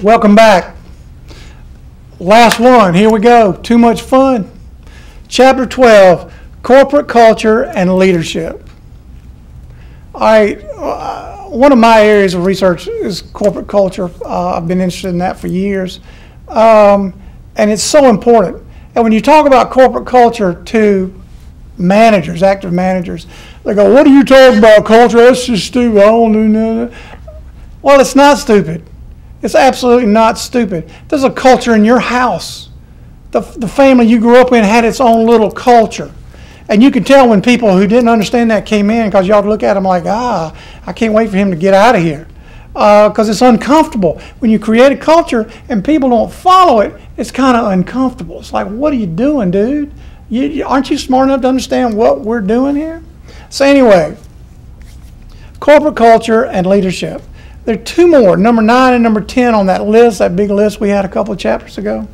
Welcome back. Last one. Here we go. Too much fun. Chapter 12, Corporate Culture and Leadership. All right. One of my areas of research is corporate culture. I've been interested in that for years. And it's so important. And when you talk about corporate culture to managers, active managers, they go, "What are you talking about, culture? That's just stupid. I don't do nothing." Well, it's not stupid. It's absolutely not stupid. There's a culture in your house. The family you grew up in had its own little culture. And you could tell when people who didn't understand that came in, because y'all look at them like, I can't wait for him to get out of here. Because it's uncomfortable. When you create a culture and people don't follow it, it's kind of uncomfortable. It's like, what are you doing, dude? Aren't you smart enough to understand what we're doing here? So anyway, corporate culture and leadership. There are two more, number 9 and number 10 on that list, that big list we had a couple of chapters ago,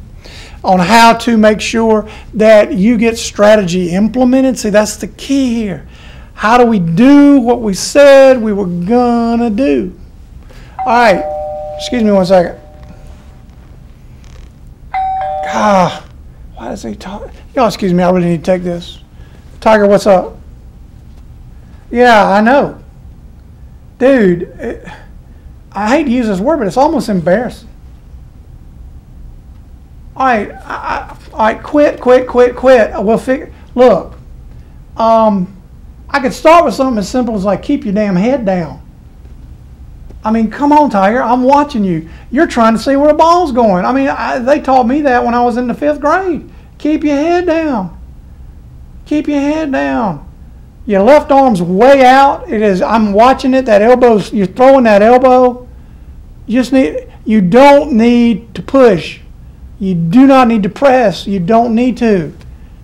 on how to make sure that you get strategy implemented. See, that's the key here. How do we do what we said we were gonna do? All right, excuse me one second. God, why does he talk? Y'all, excuse me, I really need to take this. Tiger, what's up? Yeah, I know. Dude, I hate to use this word, but it's almost embarrassing. All right, quit. We'll figure. Look, I could start with something as simple as like keep your damn head down. I mean, come on, Tiger. I'm watching you. You're trying to see where the ball's going. I mean, they taught me that when I was in the 5th grade. Keep your head down. Keep your head down. Your left arm's way out. It is. I'm watching it. That elbow's. You're throwing that elbow. You don't need to push. You do not need to press. You don't need to.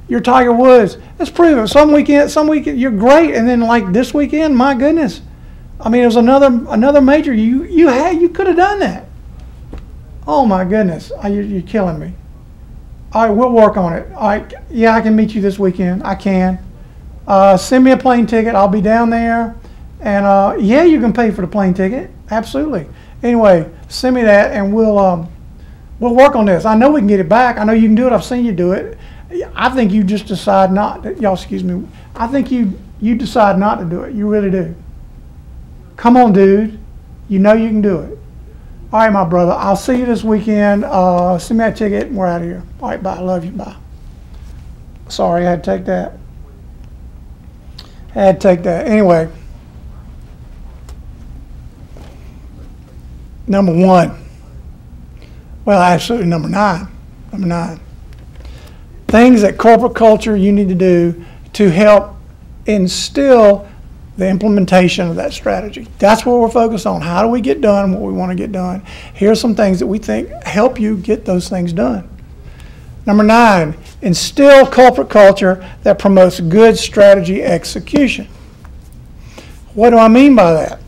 You're Tiger Woods. Let's prove it. Some weekend you're great, and then like this weekend, my goodness. I mean, it was another major. You could have done that. Oh my goodness, you're killing me. All right, we'll work on it. All right, yeah, I can meet you this weekend. I can. Send me a plane ticket. I'll be down there, and yeah, you can pay for the plane ticket. Absolutely. Anyway, send me that, and we'll work on this. I know we can get it back. I know you can do it. I've seen you do it. I think you just decide not to. Y'all, excuse me. I think you decide not to do it. You really do. Come on, dude. You know you can do it. All right, my brother. I'll see you this weekend. Send me that ticket, and we're out of here. All right, bye. I love you. Bye. Sorry, I had to take that. Anyway, number 1. Well, absolutely number 9. Number 9. Things that corporate culture you need to do to help instill the implementation of that strategy. That's what we're focused on. How do we get done what we want to get done? Here are some things that we think help you get those things done. Number 9, instill corporate culture that promotes good strategy execution. What do I mean by that?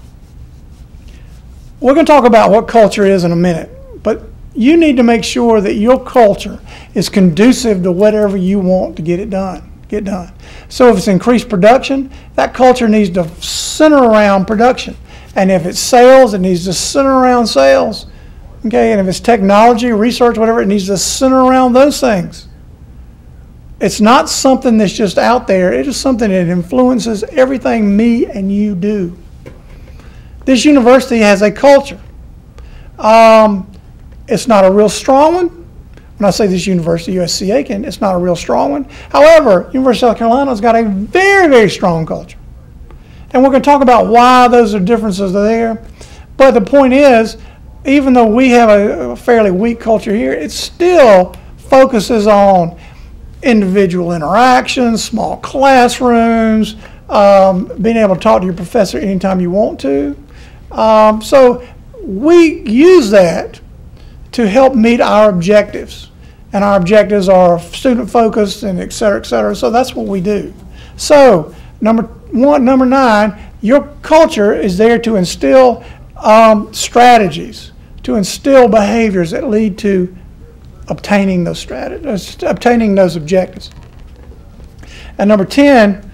We're going to talk about what culture is in a minute, but you need to make sure that your culture is conducive to whatever you want to get done. So if it's increased production, that culture needs to center around production. And if it's sales, it needs to center around sales. Okay, and if it's technology, research, whatever, it needs to center around those things. It's not something that's just out there. It is something that influences everything me and you do. This university has a culture. It's not a real strong one. When I say this university, USC Aiken, it's not a real strong one. However, University of South Carolina's got a very, very strong culture. And we're going to talk about why those differences are there. But the point is, even though we have a fairly weak culture here, it still focuses on individual interactions, small classrooms, being able to talk to your professor anytime you want to. So we use that to help meet our objectives. And our objectives are student focused and et cetera, et cetera. So that's what we do. So number 9, your culture is there to instill strategies, to instill behaviors that lead to obtaining those strategies, obtaining those objectives. And number 10,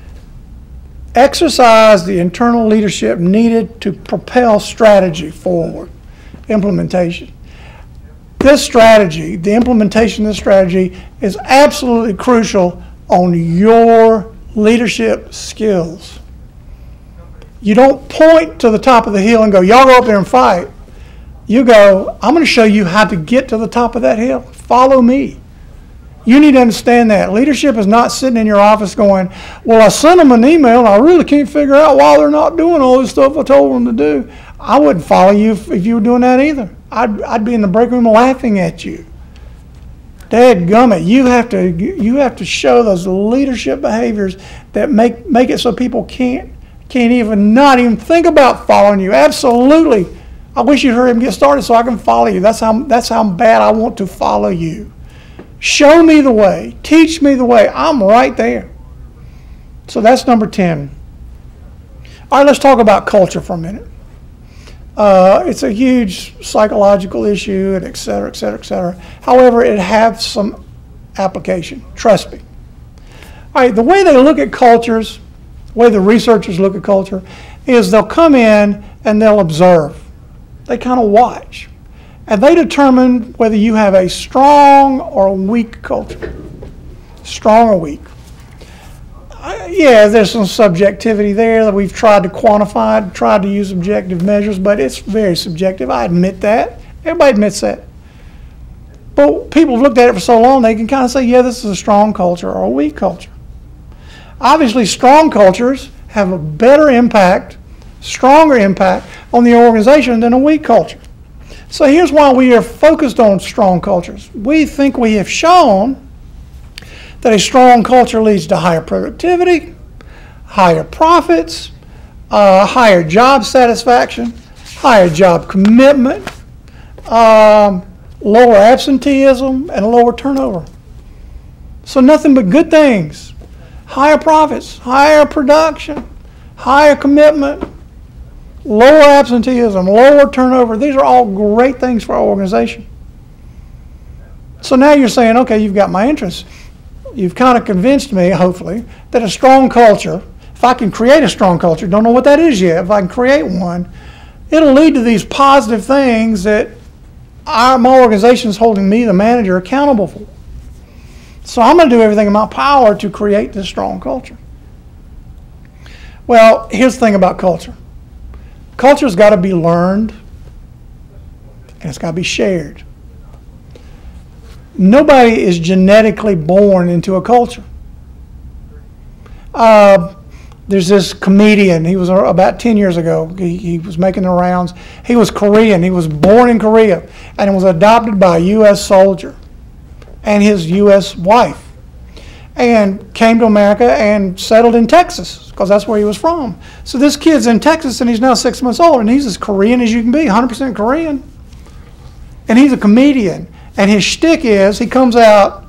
exercise the internal leadership needed to propel strategy forward, implementation. this strategy, the implementation of this strategy, is absolutely crucial on your leadership skills. You don't point to the top of the hill and go, y'all go up there and fight. You go, I'm going to show you how to get to the top of that hill. Follow me. You need to understand that. Leadership is not sitting in your office going, well, I sent them an email and I really can't figure out why they're not doing all this stuff I told them to do. I wouldn't follow you if you were doing that either. I'd be in the break room laughing at you. Dadgummit, you have to show those leadership behaviors that make it so people can't even not even think about following you. Absolutely. I wish you'd hurry up and get started so I can follow you. That's how bad I want to follow you. Show me the way. Teach me the way. I'm right there. So that's number 10. All right, let's talk about culture for a minute. It's a huge psychological issue, and et cetera, et cetera, et cetera. However, it has some application. Trust me. All right, the way they look at cultures, the way the researchers look at culture, is they'll come in and they'll observe. They kind of watch. And they determine whether you have a strong or weak culture. Strong or weak. Yeah, there's some subjectivity there that we've tried to quantify, tried to use objective measures, but it's very subjective. I admit that. Everybody admits that. But people have looked at it for so long, they can kind of say, yeah, this is a strong culture or a weak culture. Obviously, strong cultures have a better impact, stronger impact on the organization than a weak culture. So here's why we are focused on strong cultures. We think we have shown that a strong culture leads to higher productivity, higher profits, higher job satisfaction, higher job commitment, lower absenteeism, and lower turnover. So nothing but good things. Higher profits, higher production, higher commitment, lower absenteeism, lower turnover. These are all great things for our organization. So now you're saying, okay, you've got my interest. You've kind of convinced me, hopefully, that a strong culture, if I can create a strong culture, don't know what that is yet, if I can create one, it'll lead to these positive things that my organization is holding me, the manager, accountable for. So I'm going to do everything in my power to create this strong culture. Well, here's the thing about culture. Culture's got to be learned, and it's got to be shared. Nobody is genetically born into a culture. There's this comedian, he was about 10 years ago, he was making the rounds. He was Korean, he was born in Korea, and was adopted by a U.S. soldier and his U.S. wife, and came to America and settled in Texas, because that's where he was from. So this kid's in Texas, and he's now 6 months old, and he's as Korean as you can be, 100% Korean. And he's a comedian. And his shtick is, he comes out,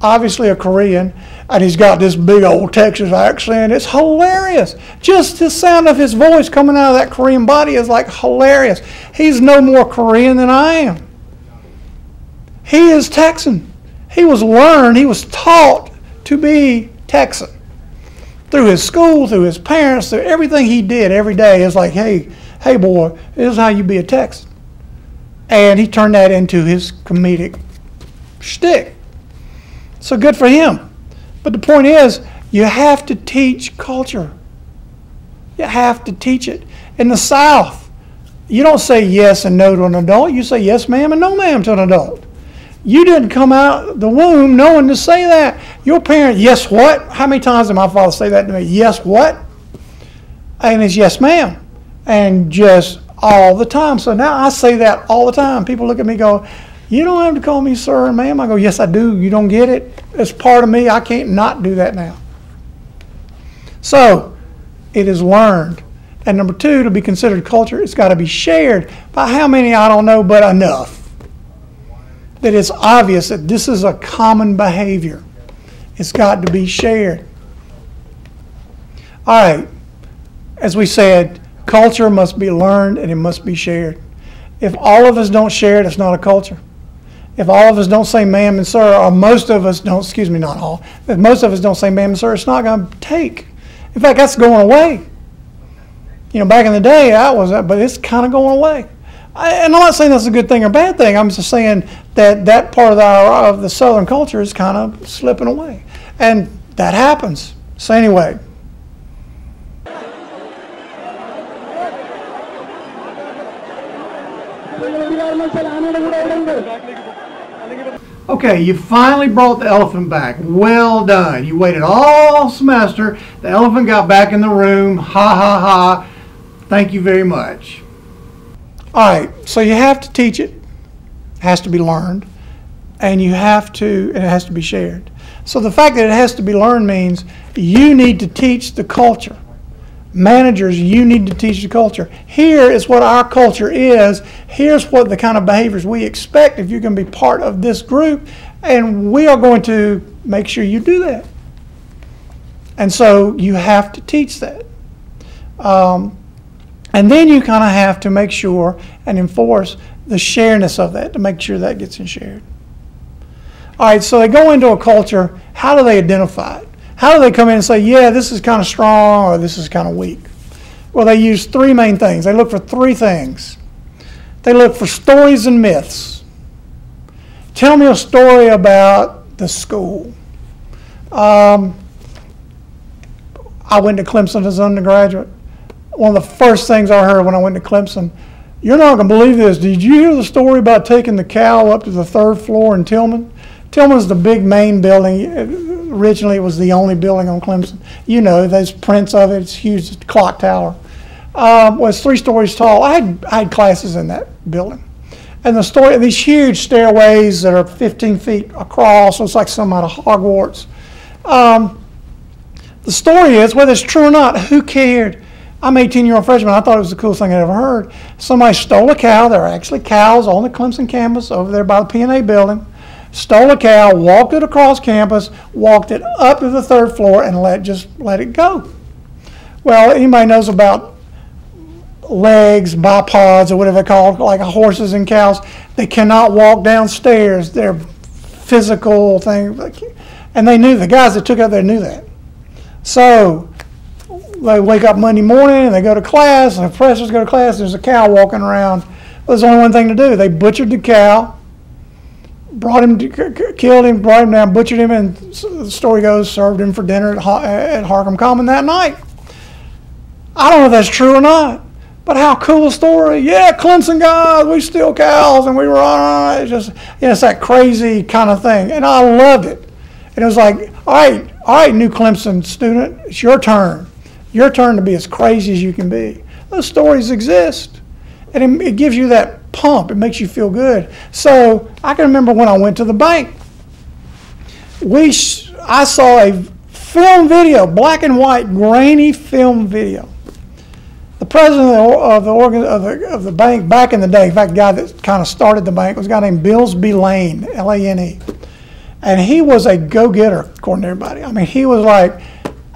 obviously a Korean, and he's got this big old Texas accent. It's hilarious. Just the sound of his voice coming out of that Korean body is like hilarious. He's no more Korean than I am. He is Texan. He was learned, he was taught to be Texan. Through his school, through his parents, through everything he did every day. It's like, hey boy, this is how you be a Texan. And he turned that into his comedic shtick. So good for him. But the point is, you have to teach culture. You have to teach it. In the South, you don't say yes and no to an adult. You say yes, ma'am, and no, ma'am to an adult. You didn't come out the womb knowing to say that. Your parent, yes, what? How many times did my father say that to me? Yes, what? And it's yes, ma'am. And just all the time. So now I say that all the time. People look at me and go, you don't have to call me sir and ma'am. I go, yes, I do. You don't get it? It's part of me. I can't not do that now. So it is learned. And number two, to be considered culture, it's got to be shared. By how many, I don't know, but enough. That it's obvious that this is a common behavior. It's got to be shared. All right. As we said, culture must be learned and it must be shared. If all of us don't share it, it's not a culture. If all of us don't say ma'am and sir, or most of us don't, excuse me, not all, if most of us don't say ma'am and sir, it's not going to take. In fact, that's going away. You know, back in the day, but it's kind of going away. And I'm not saying that's a good thing or bad thing. I'm just saying that that part of the Southern culture is kind of slipping away. And that happens. So anyway. Okay, you finally brought the elephant back. Well done. You waited all semester. The elephant got back in the room. Ha, ha, ha. Thank you very much. All right, so you have to teach it. It has to be learned. And it has to be shared. So the fact that it has to be learned means you need to teach the culture. Managers, you need to teach the culture. Here is what our culture is. Here's what the kind of behaviors we expect if you're going to be part of this group. And we are going to make sure you do that. And so you have to teach that. And then you kind of have to make sure and enforce the shareness of that to make sure that gets shared. All right, so they go into a culture. How do they identify it? How do they come in and say, yeah, this is kind of strong or this is kind of weak? Well, they use three main things. They look for three things. They look for stories and myths. Tell me a story about the school. I went to Clemson as an undergraduate. One of the first things I heard when I went to Clemson, you're not going to believe this. Did you hear the story about taking the cow up to the 3rd floor in Tillman? Tillman's the big main building. Originally, it was the only building on Clemson. You know, there's prints of it. It's huge. It's a clock tower. Was 3 stories tall. I had classes in that building. And the story, these huge stairways that are 15 feet across, so it's like something out of Hogwarts. The story is, whether it's true or not, who cared? I'm an 18-year-old freshman. I thought it was the coolest thing I'd ever heard. Somebody stole a cow. There are actually cows on the Clemson campus over there by the P&A building. Stole a cow, walked it across campus, walked it up to the 3rd floor, and just let it go. Well, anybody knows about legs, bipods, or whatever they're called, like horses and cows. They cannot walk downstairs. They're physical things. And they knew, the guys that took it there knew that. So they wake up Monday morning and they go to class, and the professors go to class, there's a cow walking around. Well, there's only one thing to do. They butchered the cow, brought him, killed him, brought him down, butchered him, and the story goes, served him for dinner at Harcum Common that night. I don't know if that's true or not, but how cool a story. Yeah, Clemson guys, we steal cows, and we were on it. It's just, it's that crazy kind of thing. And I loved it. And it was like, all right, new Clemson student, it's your turn. Your turn to be as crazy as you can be. Those stories exist. And it gives you that pump. It makes you feel good. So I can remember when I went to the bank, I saw a film video, black and white, grainy film video. The president of the bank back in the day, in fact, the guy that kind of started the bank was a guy named Billsby Lane, L-A-N-E. And he was a go-getter, according to everybody. I mean, he was like,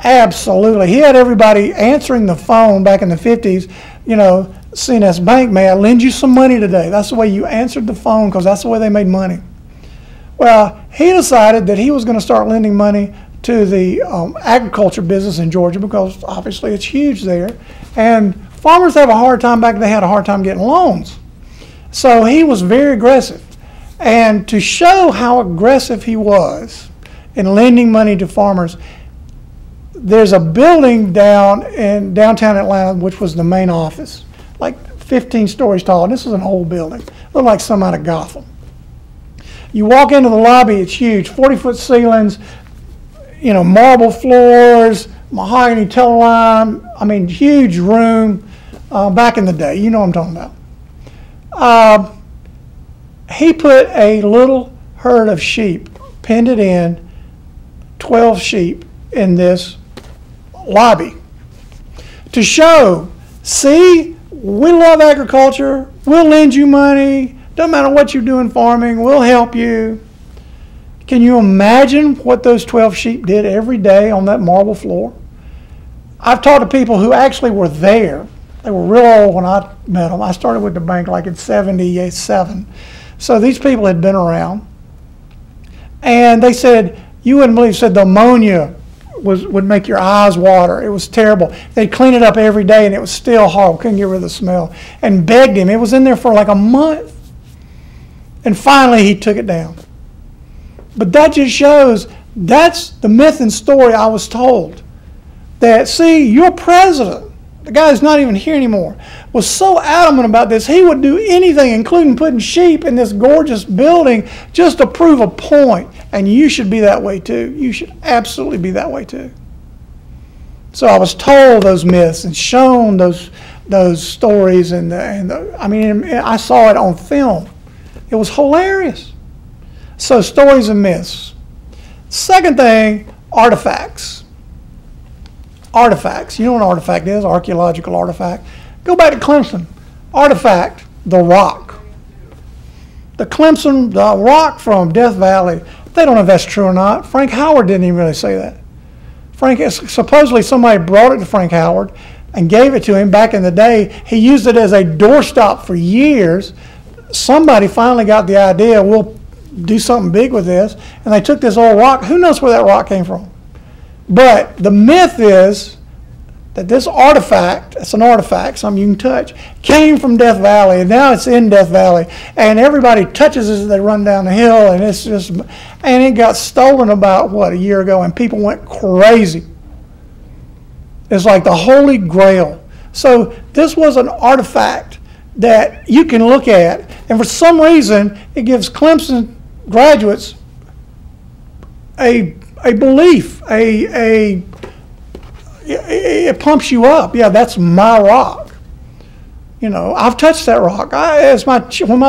absolutely. He had everybody answering the phone back in the 50s, CNS Bank, may I lend you some money today? That's the way you answered the phone, because that's the way they made money. Well, he decided that he was going to start lending money to the agriculture business in Georgia, because obviously it's huge there. And farmers have a hard time back then. They had a hard time getting loans. So he was very aggressive. And to show how aggressive he was in lending money to farmers, there's a building down in downtown Atlanta, which was the main office, like 15 stories tall. And this is an old building. Looked like some out of Gotham. You walk into the lobby, it's huge, 40-foot ceilings, marble floors, mahogany teleline. I mean, huge room back in the day. You know what I'm talking about. He put a little herd of sheep, pinned it in, 12 sheep in this lobby to show, see, we love agriculture, we'll lend you money, doesn't matter what you're doing farming, we'll help you. Can you imagine what those 12 sheep did every day on that marble floor? I've talked to people who actually were there. They were real old when I met them. I started with the bank like in 77. So these people had been around. And they said, you wouldn't believe, said the ammonia would make your eyes water. It was terrible. They'd clean it up every day, and it was still horrible. Couldn't get rid of the smell. And begged him. It was in there for like a month. And finally, he took it down. But that just shows that's the myth and story I was told. That, see, your president, the guy who's not even here anymore, was so adamant about this, he would do anything, including putting sheep in this gorgeous building, just to prove a point. And you should be that way too. You should absolutely be that way too. So I was told those myths and shown those stories, I mean, I saw it on film. It was hilarious. So stories and myths. Second thing, artifacts. Artifacts. You know what an artifact is? Archaeological artifact. Go back to Clemson. Artifact, the rock. The rock from Death Valley. They don't know if that's true or not. Frank Howard didn't even really say that. Supposedly somebody brought it to Frank Howard and gave it to him back in the day. He used it as a doorstop for years. Somebody finally got the idea, we'll do something big with this. And they took this old rock. Who knows where that rock came from? But the myth is that this artifact, it's an artifact, something you can touch, came from Death Valley, and now it's in Death Valley, and everybody touches it as they run down the hill, and it's just, and it got stolen about, what, a year ago, and people went crazy. It's like the Holy Grail. So this was an artifact that you can look at, and for some reason, it gives Clemson graduates a belief, it pumps you up. Yeah, that's my rock. You know, I've touched that rock. When my children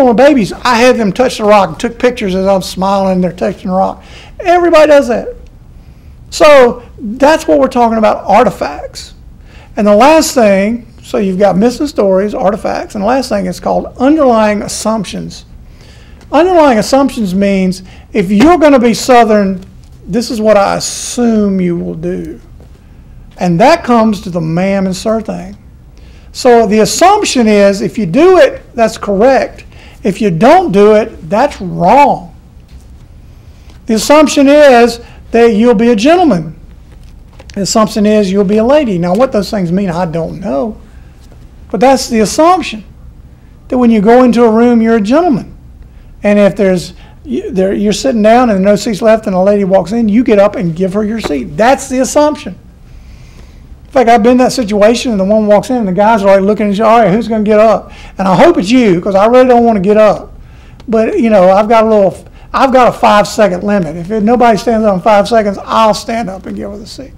were babies, I had them touch the rock and took pictures as I'm smiling and they're touching the rock. Everybody does that. So that's what we're talking about, artifacts. And the last thing, so you've got myths and stories, artifacts, and the last thing is called underlying assumptions. Underlying assumptions means if you're going to be Southern, this is what I assume you will do. And that comes to the ma'am and sir thing. So the assumption is if you do it, that's correct. If you don't do it, that's wrong. The assumption is that you'll be a gentleman. The assumption is you'll be a lady. Now what those things mean, I don't know. But that's the assumption. That when you go into a room, you're a gentleman. And if you're sitting down and no seats left and a lady walks in, you get up and give her your seat. That's the assumption. In fact, I've been in that situation and the woman walks in and the guys are like looking at you, all right, who's going to get up? And I hope it's you because I really don't want to get up. But, you know, I've got a 5-second limit. If nobody stands up in 5 seconds, I'll stand up and give her the seat.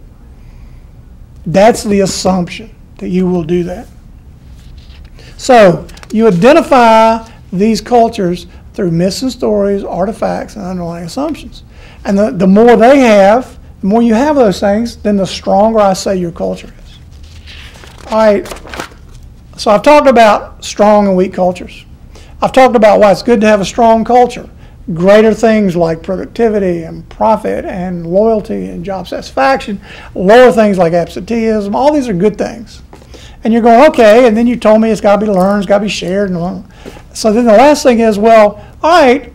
That's the assumption that you will do that. So you identify these cultures through myths and stories, artifacts, and underlying assumptions. And the more they have, the more you have those things, then the stronger I say your culture is. All right, so I've talked about strong and weak cultures. I've talked about why it's good to have a strong culture. Greater things like productivity and profit and loyalty and job satisfaction. Lower things like absenteeism. All these are good things. And you're going, okay, and then you told me it's got to be learned, it's got to be shared. So then the last thing is, well, all right,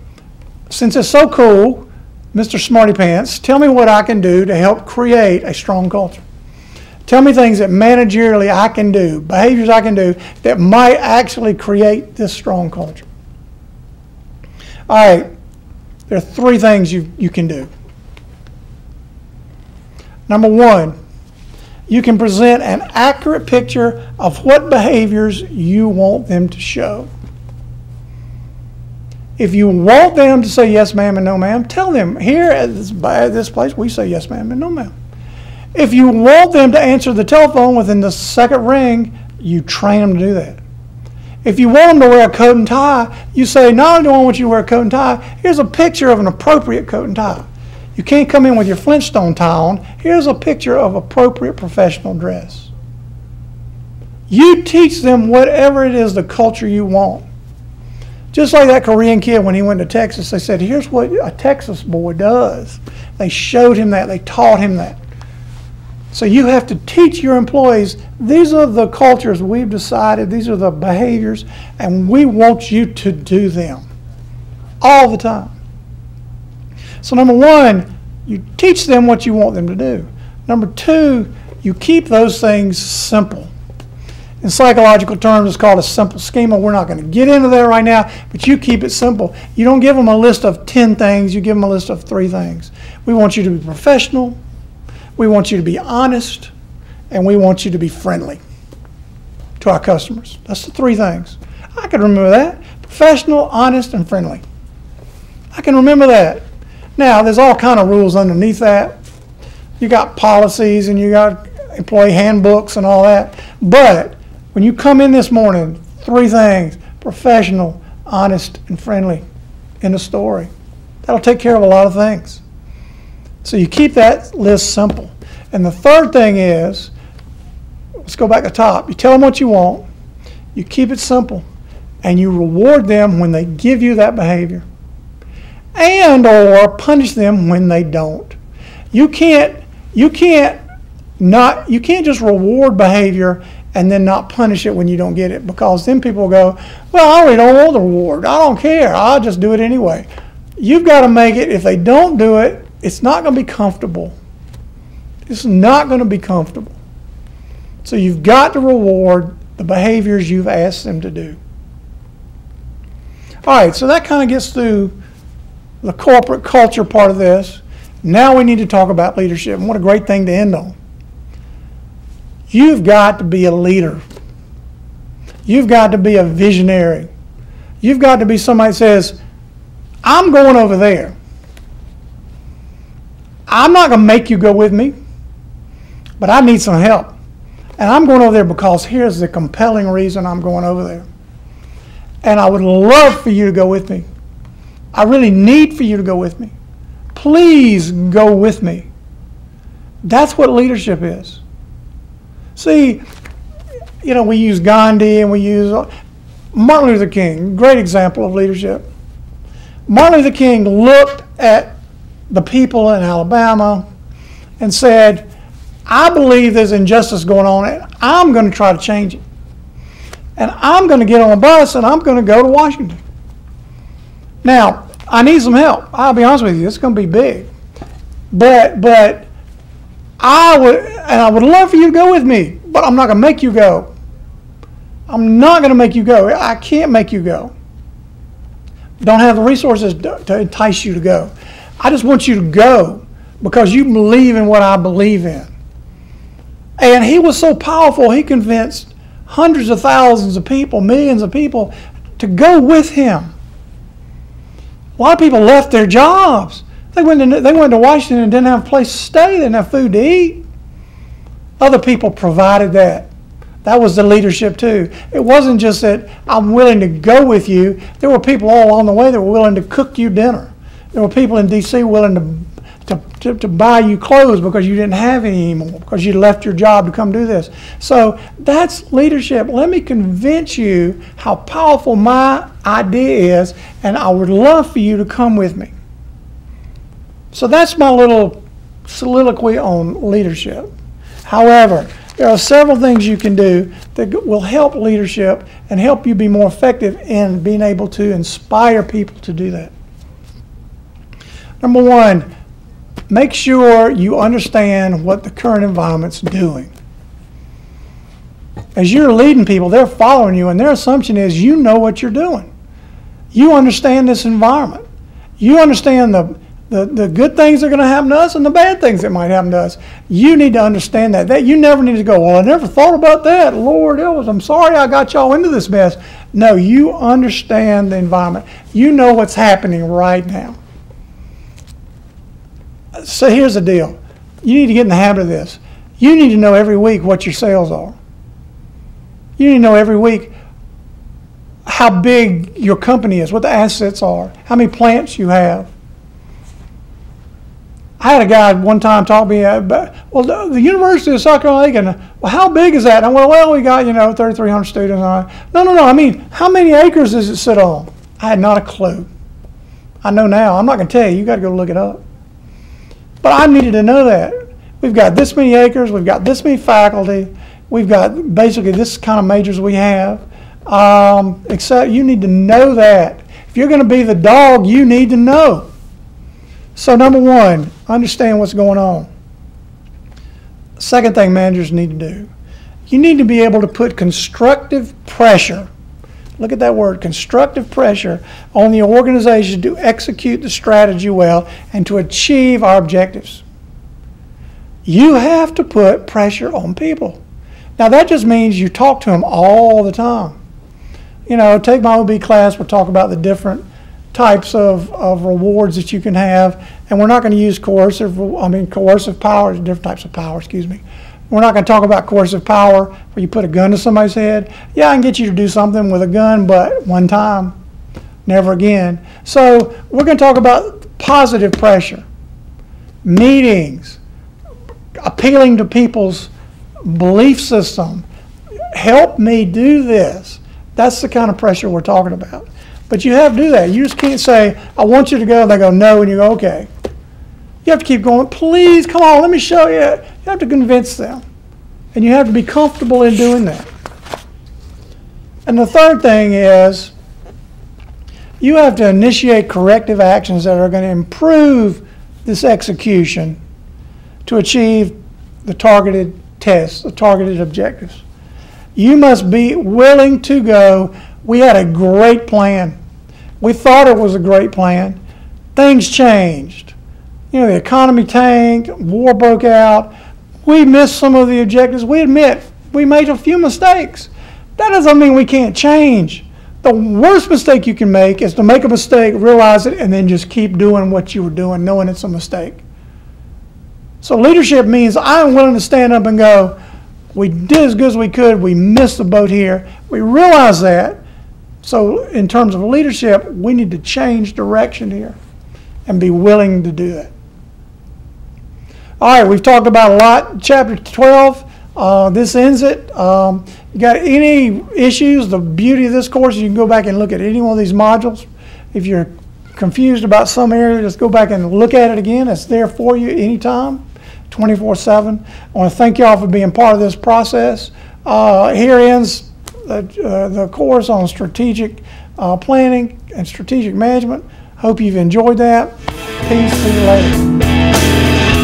since it's so cool, Mr. Smarty Pants, tell me what I can do to help create a strong culture. Tell me things that managerially I can do, behaviors I can do that might actually create this strong culture. All right, there are 3 things you can do. Number 1, you can present an accurate picture of what behaviors you want them to show. If you want them to say yes ma'am and no ma'am, tell them here at this place we say yes ma'am and no ma'am. If you want them to answer the telephone within the second ring, you train them to do that. If you want them to wear a coat and tie, you say, not only do I want you to wear a coat and tie, here's a picture of an appropriate coat and tie. You can't come in with your Flintstone tie on. Here's a picture of appropriate professional dress. You teach them whatever it is, the culture you want. Just like that Korean kid when he went to Texas, they said, here's what a Texas boy does. They showed him that. They taught him that. So you have to teach your employees, these are the cultures we've decided, these are the behaviors, and we want you to do them all the time. So number 1, You teach them what you want them to do. Number two, you keep those things simple. In psychological terms, it's called a simple schema. We're not going to get into that right now, but you keep it simple. You don't give them a list of 10 things. You give them a list of 3 things. We want you to be professional. We want you to be honest. And we want you to be friendly to our customers. That's the 3 things. I can remember that. Professional, honest, and friendly. I can remember that. Now, there's all kind of rules underneath that. You got policies and you got employee handbooks and all that. But when you come in this morning, 3 things: professional, honest, and friendly in the story. That'll take care of a lot of things. So you keep that list simple. And the third thing is, let's go back to the top. You tell them what you want, you keep it simple, and you reward them when they give you that behavior, and or punish them when they don't. You can't just reward behavior and then not punish it when you don't get it, because then people will go, well, I really don't want the reward. I don't care. I'll just do it anyway. You've got to make it, if they don't do it, it's not going to be comfortable. It's not going to be comfortable. So you've got to reward the behaviors you've asked them to do. All right, so that kind of gets through the corporate culture part of this. Now we need to talk about leadership, and what a great thing to end on. You've got to be a leader. You've got to be a visionary. You've got to be somebody that says, I'm going over there. I'm not going to make you go with me, but I need some help. And I'm going over there because here's the compelling reason I'm going over there. And I would love for you to go with me. I really need for you to go with me. Please go with me. That's what leadership is. See, we use Gandhi and we use Martin Luther King, great example of leadership. Martin Luther King looked at the people in Alabama and said, I believe there's injustice going on and I'm going to try to change it. And I'm going to get on a bus and I'm going to go to Washington. Now, I need some help. I'll be honest with you, it's going to be big. But I would love for you to go with me, but I'm not going to make you go. I'm not going to make you go. I can't make you go. Don't have the resources to entice you to go. I just want you to go because you believe in what I believe in. And he was so powerful, he convinced hundreds of thousands of people, millions of people, to go with him. A lot of people left their jobs. They went to Washington and didn't have a place to stay. They didn't have food to eat. Other people provided that. That was the leadership too. It wasn't just that I'm willing to go with you. There were people all along the way that were willing to cook you dinner. There were people in D.C. willing to buy you clothes because you didn't have any anymore, because you left your job to come do this. So that's leadership. Let me convince you how powerful my idea is, and I would love for you to come with me. So that's my little soliloquy on leadership. However, there are several things you can do that will help leadership and help you be more effective in being able to inspire people to do that. Number one, make sure you understand what the current environment's doing. As you're leading people, they're following you, and their assumption is you know what you're doing. You understand this environment. You understand the good things that are going to happen to us and the bad things that might happen to us. You need to understand that. You never need to go, well, I never thought about that. Lord, I'm sorry I got y'all into this mess. No, you understand the environment. You know what's happening right now. So here's the deal. You need to get in the habit of this. You need to know every week what your sales are. You need to know every week how big your company is, what the assets are, how many plants you have. I had a guy one time talk to me about, well, the University of South Carolina, well, how big is that? And I went, well, we got, 3,300 students. No, I mean, how many acres does it sit on? I had not a clue. I know now. I'm not going to tell you. You got to go look it up. But I needed to know that. We've got this many acres. We've got this many faculty. We've got basically this kind of majors we have. Except you need to know that. If you're going to be the dog, you need to know. So number one, understand what's going on. Second thing managers need to do, you need to be able to put constructive pressure, look at that word, constructive pressure, on the organization to execute the strategy well and to achieve our objectives. You have to put pressure on people. Now that just means you talk to them all the time. You know, take my OB class, we'll talk about the different types of rewards that you can have, and we're not going to use coercive power, different types of power, excuse me. We're not going to talk about coercive power where you put a gun to somebody's head. Yeah, I can get you to do something with a gun, but one time, never again. So we're going to talk about positive pressure, meetings, appealing to people's belief system. Help me do this. That's the kind of pressure we're talking about. But you have to do that. You just can't say, I want you to go, and they go, no, and you go, okay. You have to keep going, please, come on, let me show you. You have to convince them. And you have to be comfortable in doing that. And the third thing is, you have to initiate corrective actions that are going to improve this execution to achieve the targeted tests, the targeted objectives. You must be willing to go, we had a great plan. We thought it was a great plan. Things changed. You know, the economy tanked, war broke out. We missed some of the objectives. We admit we made a few mistakes. That doesn't mean we can't change. The worst mistake you can make is to make a mistake, realize it, and then just keep doing what you were doing, knowing it's a mistake. So leadership means I'm willing to stand up and go, we did as good as we could. We missed the boat here. We realize that. So in terms of leadership, we need to change direction here and be willing to do that. All right, we've talked about a lot. Chapter 12, this ends it. You got any issues, the beauty of this course, you can go back and look at any one of these modules. If you're confused about some area, just go back and look at it again. It's there for you anytime, 24/7. I want to thank y'all for being part of this process. Here ends the course on strategic planning and strategic management. Hope you've enjoyed that. Peace. See you later.